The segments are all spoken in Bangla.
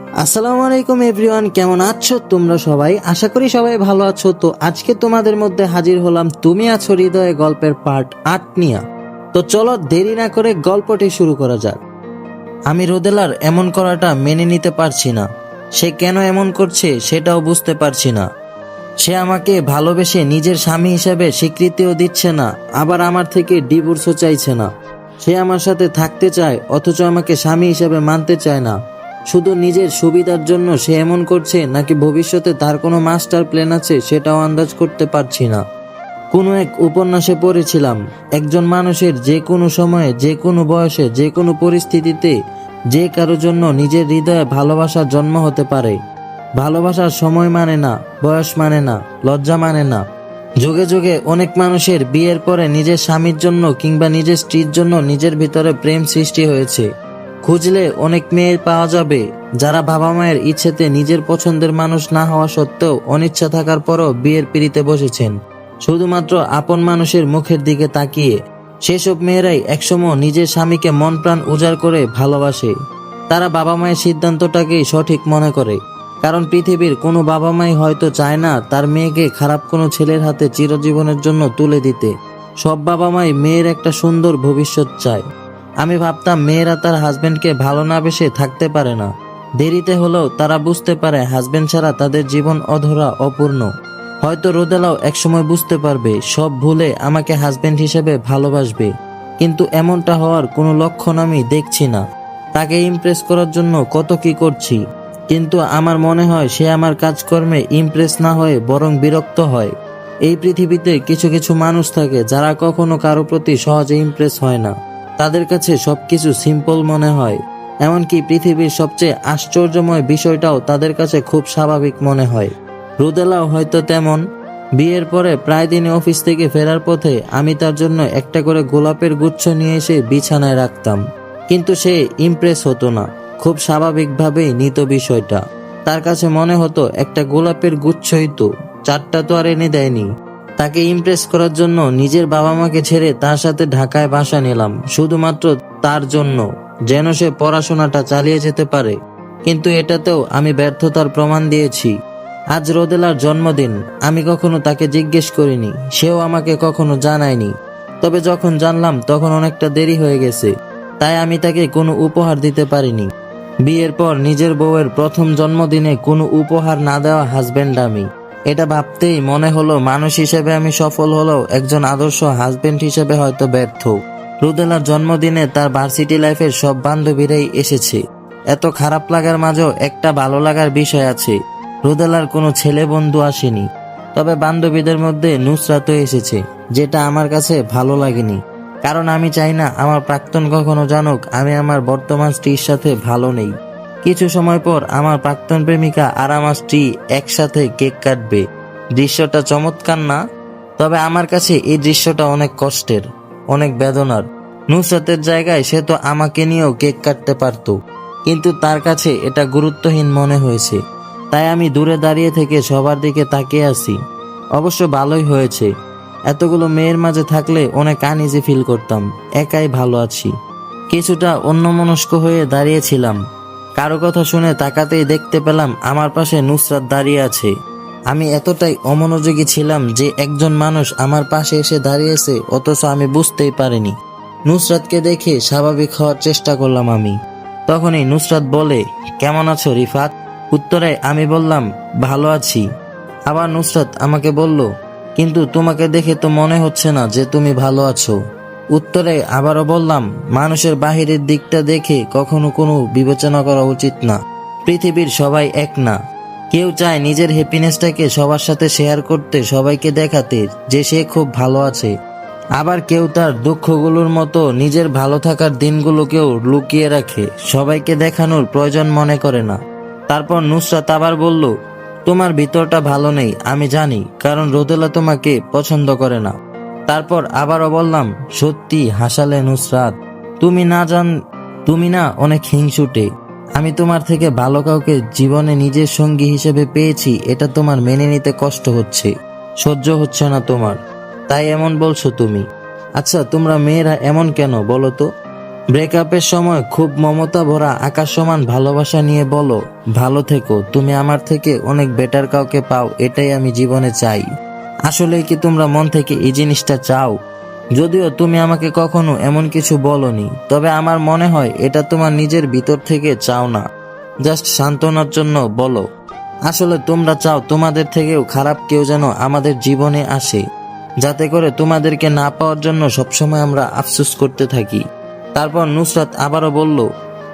আসসালামু আলাইকুম এভরিওয়ান, কেমন আছো তোমরা সবাই? আশা করি সবাই ভালো আছো। তো আজকে তোমাদের মধ্যে হাজির হলাম তুমি আছো হৃদয়ে গল্পের পার্ট ৮ নিয়ে। তো চলো দেরি না করে গল্পটি শুরু করা যাক। আমি রোদেলার এমন করাটা মেনে নিতে পারছি না। সে কেন এমন করছে সেটাও বুঝতে পারছি না। সে আমাকে ভালোবেসে নিজের স্বামী হিসেবে স্বীকৃতিও দিচ্ছে না, আবার আমার থেকে ডিভোর্সও চাইছে না। সে আমার সাথে থাকতে চায় অথচ আমাকে স্বামী হিসেবে মানতে চায় না। শুধু নিজের সুবিধার জন্য সে এমন করছে, নাকি ভবিষ্যতে তার কোনো মাস্টার প্ল্যান আছে সেটাও আন্দাজ করতে পারছি না। কোনো এক উপন্যাসে পড়েছিলাম, একজন মানুষের যে কোনো সময়ে, যে কোনো বয়সে, যে কোনো পরিস্থিতিতে যে কারো জন্য নিজের হৃদয়ে ভালোবাসার জন্ম হতে পারে। ভালোবাসার সময় মানে না, বয়স মানে না, লজ্জা মানে না। যুগে যুগে অনেক মানুষের বিয়ের পরে নিজের স্বামীর জন্য কিংবা নিজের স্ত্রীর জন্য নিজের ভিতরে প্রেম সৃষ্টি হয়েছে। খুঁজলে অনেক মেয়ে পাওয়া যাবে যারা বাবা মায়ের ইচ্ছেতে নিজের পছন্দের মানুষ না হওয়া সত্ত্বেও অনিচ্ছা থাকার পরও বিয়ের পিঁড়িতে বসেছেন, শুধুমাত্র আপন মানুষের মুখের দিকে তাকিয়ে। সেসব মেয়েরাই একসময় নিজের স্বামীকে মন প্রাণ উজাড় করে ভালোবাসে। তারা বাবা মায়ের সিদ্ধান্তটাকেই সঠিক মনে করে, কারণ পৃথিবীর কোনো বাবা মাই হয়তো চায় না তার মেয়েকে খারাপ কোনো ছেলের হাতে চিরজীবনের জন্য তুলে দিতে। সব বাবা মাই মেয়ের একটা সুন্দর ভবিষ্যৎ চায়। আমি ভাবতাম মেয়েরা তার হাজবেন্ডকে ভালো না বেসে থাকতে পারে না। দেরিতে হলেও তারা বুঝতে পারে হাজবেন্ড ছাড়া তাদের জীবন অধরা, অপূর্ণ। হয়তো রোদেলাও একসময় বুঝতে পারবে, সব ভুলে আমাকে হাজবেন্ড হিসেবে ভালোবাসবে। কিন্তু এমনটা হওয়ার কোনো লক্ষণ আমি দেখছি না। তাকে ইমপ্রেস করার জন্য কত কি করছি, কিন্তু আমার মনে হয় সে আমার কাজকর্মে ইমপ্রেস না হয়ে বরং বিরক্ত হয়। এই পৃথিবীতে কিছু কিছু মানুষ থাকে যারা কখনো কারো প্রতি সহজে ইমপ্রেস হয় না। তাদের কাছে সবকিছু সিম্পল মনে হয়, এমনকি পৃথিবীর সবচেয়ে আশ্চর্যময় বিষয়টাও তাদের কাছে খুব স্বাভাবিক মনে হয়। রুদেলাও হয়তো তেমন। বিয়ের পরে প্রায় দিনই অফিস থেকে ফেরার পথে আমি তার জন্য একটা করে গোলাপের গুচ্ছ নিয়ে এসে বিছানায় রাখতাম, কিন্তু সে ইমপ্রেস হতো না। খুব স্বাভাবিকভাবেই নিত বিষয়টা। তার কাছে মনে হতো একটা গোলাপের গুচ্ছই তো, চারটা তো আর এনে দেয়নি। তাকে ইমপ্রেস করার জন্য নিজের বাবা মাকে ছেড়ে তার সাথে ঢাকায় বাসা নিলাম, শুধুমাত্র তার জন্য, যেন সে পড়াশোনাটা চালিয়ে যেতে পারে। কিন্তু এটাতেও আমি ব্যর্থতার প্রমাণ দিয়েছি। আজ রোদেলার জন্মদিন, আমি কখনো তাকে জিজ্ঞেস করিনি, সেও আমাকে কখনো জানায়নি। তবে যখন জানলাম তখন অনেকটা দেরি হয়ে গেছে, তাই আমি তাকে কোনো উপহার দিতে পারিনি। বিয়ের পর নিজের বউয়ের প্রথম জন্মদিনে কোনো উপহার না দেওয়া হাজবেন্ড আমি। এটা ভাবতেই মনে হলো মানুষ হিসেবে আমি সফল হলেও একজন আদর্শ হাজবেন্ড হিসেবে হয়তো ব্যর্থ। রুদেলার জন্মদিনে তার ভার্সিটি লাইফের সব বান্ধবীরাই এসেছে। এত খারাপ লাগার মাঝেও একটা ভালো লাগার বিষয় আছে, রুদেলার কোনো ছেলে বন্ধু আসেনি। তবে বান্ধবীদের মধ্যে নুসরাতও এসেছে, যেটা আমার কাছে ভালো লাগেনি। কারণ আমি চাই না আমার প্রাক্তন কখনো জানুক আমি আমার বর্তমান স্ত্রীর সাথে ভালো নেই। কিছু সময় পর আমার প্রাক্তন প্রেমিকা আর আমার স্ত্রী একসাথে কেক কাটবে। দৃশ্যটা চমৎকার না? তবে আমার কাছে এই দৃশ্যটা অনেক কষ্টের, অনেক বেদনার। নুসরাতের জায়গায় সে তো আমাকে নিয়েও কেক কাটতে পারত, কিন্তু তার কাছে এটা গুরুত্বহীন মনে হয়েছে। তাই আমি দূরে দাঁড়িয়ে থেকে সবার দিকে তাকিয়ে আছি। অবশ্য ভালোই হয়েছে। এতগুলো মেয়ের মাঝে থাকলে অনেক আনইজি ফিল করতাম, একাই ভালো আছি। কিছুটা অন্যমনস্ক হয়ে দাঁড়িয়েছিলাম। কারো কথা শুনে তাকাতেই দেখতে পেলাম আমার পাশে নুসরাত দাঁড়িয়ে আছে। আমি এতটাই অমনোযোগী ছিলাম যে একজন মানুষ আমার পাশে এসে দাঁড়িয়েছে, অথচ আমি বুঝতেই পারিনি। নুসরাতকে দেখে স্বাভাবিক হওয়ার চেষ্টা করলাম আমি। তখনই নুসরাত বলে, কেমন আছো রিফাত? উত্তরে আমি বললাম, ভালো আছি। আবার নুসরাত আমাকে বলল, কিন্তু তোমাকে দেখে তো মনে হচ্ছে না যে তুমি ভালো আছো। উত্তরে আবারও বললাম, মানুষের বাহিরের দিকটা দেখে কখনো কোনো বিবেচনা করা উচিত না। পৃথিবীর সবাই এক না। কেউ চায় নিজের হ্যাপিনেসটাকে সবার সাথে শেয়ার করতে, সবাইকে দেখাতে যে সে খুব ভালো আছে। আবার কেউ তার দুঃখগুলোর মতো নিজের ভালো থাকার দিনগুলোকেও লুকিয়ে রাখে, সবাইকে দেখানোর প্রয়োজন মনে করে না। তারপর নুসরাত আবার বলল, তোমার ভিতরটা ভালো নেই আমি জানি, কারণ রোদেলা তোমাকে পছন্দ করে না। তারপর আবারও বললাম, সত্যি? হাসালে নুসরাত। তুমি না অনেক হিংসুটে। আমি তোমার থেকে ভালো কাউকে জীবনে নিজের সঙ্গী হিসেবে পেয়েছি, এটা তোমার মেনে নিতে কষ্ট হচ্ছে, সহ্য হচ্ছে না তোমার, তাই এমন বলছো তুমি। আচ্ছা তোমরা মেয়েরা এমন কেন বলো তো? ব্রেকআপের সময় খুব মমতা ভরা আকাশ সমান ভালোবাসা নিয়ে বলো, ভালো থেকো, তুমি আমার থেকে অনেক বেটার কাউকে পাও, এটাই আমি জীবনে চাই। আসলেই কি তোমরা মন থেকে এই জিনিসটা চাও? যদিও তুমি আমাকে কখনো এমন কিছু বলনি, তবে আমার মনে হয় এটা তোমার নিজের ভিতর থেকে চাও না, জাস্ট সান্ত্বনার জন্য বলো। আসলে তোমরা চাও তোমাদের থেকেও খারাপ কেউ যেন আমাদের জীবনে আসে, যাতে করে তোমাদেরকে না পাওয়ার জন্য সবসময় আমরা আফসোস করতে থাকি। তারপর নুসরাত আবারও বলল,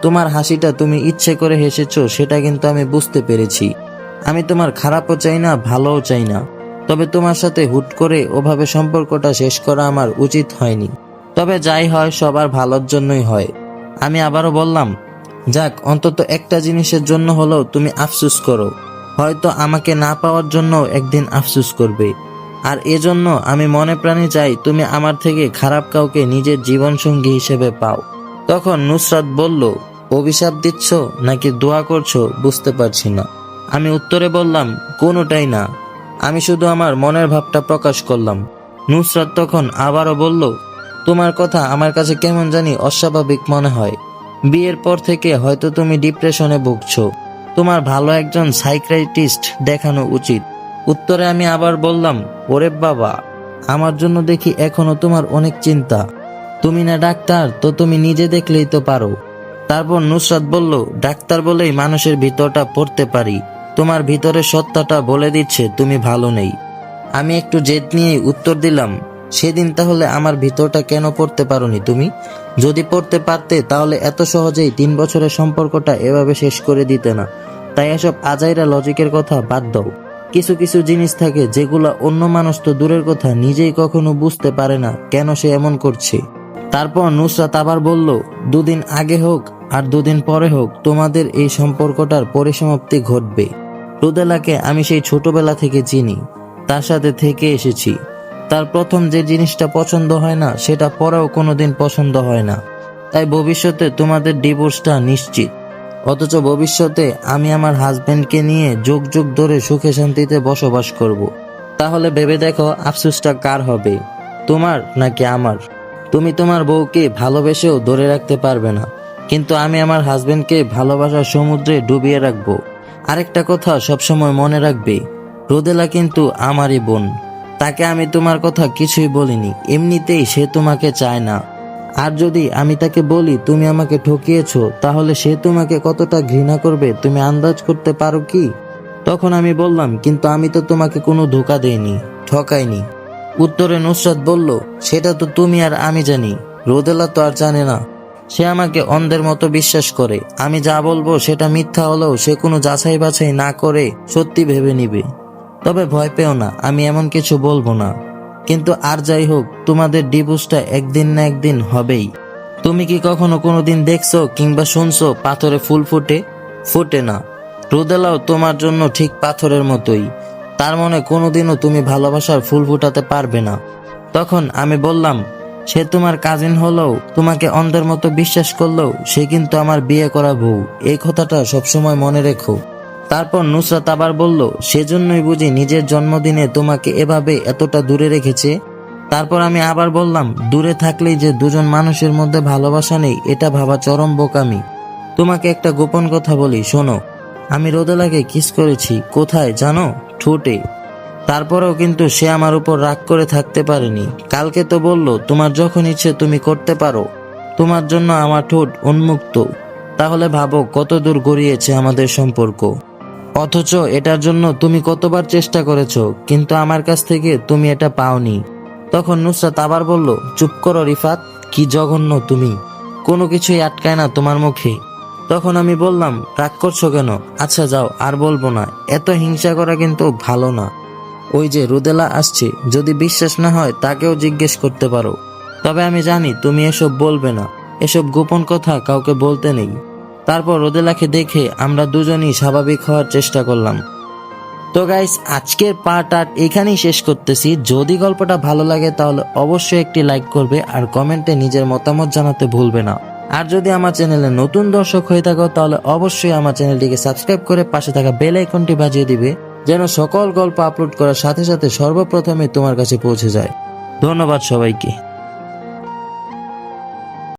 তোমার হাসিটা তুমি ইচ্ছে করে হেসেছো সেটা কিন্তু আমি বুঝতে পেরেছি। আমি তোমার খারাপও চাই না, ভালোও চাই না, তবে তোমার সাথে হুট করে ওভাবে সম্পর্কটা শেষ করা আমার উচিত হয়নি। তবে যাই হয় সবার ভালোর জন্যই হয়। আমি আবারও বললাম, যাক, অন্তত একটা জিনিসের জন্য হলেও তুমি আফসোস করো, হয়তো আমাকে না পাওয়ার জন্য একদিন আফসোস করবে। আর এজন্য আমি মনে প্রাণে চাই তুমি আমার থেকে খারাপ কাউকে নিজের জীবনসঙ্গী হিসেবে পাও। তখন নুসরাত বলল, অভিশাপ দিচ্ছ নাকি দোয়া করছো বুঝতে পারছি না। আমি উত্তরে বললাম, কোনোটাই না, আমি শুধু আমার মনের ভাবটা প্রকাশ করলাম। নুসরাত তখন আবারও বলল, তোমার কথা আমার কাছে কেমন জানি অস্বাভাবিক মনে হয়। বিয়ের পর থেকে হয়তো তুমি ডিপ্রেশনে ভুগছো, তোমার ভালো একজন সাইকিয়াট্রিস্ট দেখানো উচিত। উত্তরে আমি আবার বললাম, ওরে বাবা, আমার জন্য দেখি এখনো তোমার অনেক চিন্তা। তুমি না ডাক্তার, তো তুমি নিজে দেখলেই তো পারো। তারপর নুসরাত বলল, ডাক্তার বলেই মানুষের ভিতরটা পড়তে পারি, তোমার ভিতরের সত্তাটা বলে দিচ্ছে তুমি ভালো নেই। আমি একটু জেদ নিয়েই উত্তর দিলাম, সেদিন তাহলে আমার ভিতরটা কেন পড়তে পারোনি তুমি? যদি পড়তে পারতে তাহলে এত সহজেই 3 বছরের সম্পর্কটা এভাবে শেষ করে দিতে না। তাই এসব আজাইরা লজিকের কথা বাদ দাও। কিছু কিছু জিনিস থাকে যেগুলো অন্য মানুষ তো দূরের কথা, নিজেই কখনো বুঝতে পারে না কেন সে এমন করছে। তারপর নুসরাত আবার বলল, 2 দিন আগে হোক আর 2 দিন পরে হোক তোমাদের এই সম্পর্কটার পরিসমাপ্তি ঘটবে। রুদেলাকে আমি সেই ছোটবেলা থেকে চিনি, তার সাথে থেকে এসেছি। তার প্রথম যে জিনিসটা পছন্দ হয় না সেটা পরেও কোনোদিন পছন্দ হয় না। তাই ভবিষ্যতে তোমাদের ডিভোর্সটা নিশ্চিত। অথচ ভবিষ্যতে আমি আমার হাজবেন্ডকে নিয়ে যুগ যুগ ধরে সুখে শান্তিতে বসবাস করব। তাহলে ভেবে দেখো আফসোসটা কার হবে, তোমার নাকি আমার? তুমি তোমার বউকে ভালোবেসেও ধরে রাখতে পারবে না, কিন্তু আমি আমার হাজবেন্ডকে ভালোবাসার সমুদ্রে ডুবিয়ে রাখবো। আরেকটা কথা সবসময় মনে রাখবে, রোদেলা কিন্তু আমারই বোন, তাকে আমি তোমার কথা কিছুই বলিনি, এমনিতেই সে তোমাকে চায় না। আর যদি আমি তাকে বলি তুমি আমাকে ঠকিয়েছো, তাহলে সে তোমাকে কতটা ঘৃণা করবে তুমি আন্দাজ করতে পারো কি? তখন আমি বললাম, কিন্তু আমি তো তোমাকে কোনো ধোঁকা দেইনি, ঠকাইনি। উত্তরে নুসরাত বলল, সেটা তো তুমি আর আমি জানি, রোদেলা তো আর জানে না। সে আমাকে অন্ধের মতো বিশ্বাস করে, আমি যা বলবো সেটা মিথ্যা হলেও সে কোনো যাচাই বাছাই না করে সত্যি ভেবে নিবে। তবে ভয় পেও না, আমি এমন কিছু বলবো না। কিন্তু আর যাই হোক, তোমাদের ডিভোর্সটা একদিন না একদিন হবেই। তুমি কি কখনো কোনোদিন দেখছো কিংবা শুনছো পাথরে ফুল ফুটে? ফুটে না। রোদেলাও তোমার জন্য ঠিক পাথরের মতোই, তার মনে কোনোদিনও তুমি ভালোবাসার ফুল ফুটাতে পারবে না। তখন আমি বললাম, সে তোমার কাজিন হলেও, তোমাকে অন্ধের মতো বিশ্বাস করলেও সে কিন্তু আমার বিয়ে করা বউ, এই কথাটা সবসময় মনে রেখো। তারপর নুসরাত আবার বলল, সেজন্যই বুঝি নিজের জন্মদিনে তোমাকে এভাবে এতটা দূরে রেখেছে। তারপর আমি আবার বললাম, দূরে থাকলেই যে দুজন মানুষের মধ্যে ভালোবাসা নেই এটা ভাবা চরম বোকামি। তোমাকে একটা গোপন কথা বলি, শোনো, আমি রোদেলাকে কিস করেছি। কোথায় জানো? ঠোঁটে। তারপরেও কিন্তু সে আমার উপর রাগ করে থাকতে পারেনি। কালকে তো বলল, তোমার যখন ইচ্ছে তুমি করতে পারো, তোমার জন্য আমার ঠোঁট উন্মুক্ত। তাহলে ভাবো কত দূর গড়িয়েছে আমাদের সম্পর্ক। অথচ এটার জন্য তুমি কতবার চেষ্টা করেছো, কিন্তু আমার কাছ থেকে তুমি এটা পাওনি। তখন নুসরাত আবার বলল, চুপ করো রিফাত, কি জঘন্য তুমি, কোনো কিছুই আটকায় না তোমার মুখে। তখন আমি বললাম, রাগ করছো কেন? আচ্ছা যাও, আর বলবো না, এত হিংসা করা কিন্তু ভালো না। ওই যে রুদেলা আসছে, যদি বিশ্বাস না হয় তাকেও জিজ্ঞেস করতে পারো। তবে আমি জানি তুমি এসব বলবে না, এসব গোপন কথা কাউকে বলতে নেই। তারপর রোদেলাকে দেখে আমরা দুজনই স্বাভাবিক হওয়ার চেষ্টা করলাম। তো গাইস, আজকের পার্ট 8 এখানেই শেষ করতেছি। যদি গল্পটা ভালো লাগে তাহলে অবশ্যই একটি লাইক করবে আর কমেন্টে নিজের মতামত জানাতে ভুলবে না। আর যদি আমার চ্যানেলে নতুন দর্শক হয়ে থাকো তাহলে অবশ্যই আমার চ্যানেলটিকে সাবস্ক্রাইব করে পাশে থাকা বেল আইকনটি বাজিয়ে দিবে, যেন সকল গল্প আপলোড করার সাথে সাথে সর্বপ্রথমে তোমার কাছে পৌঁছে যায়। ধন্যবাদ সবাইকে।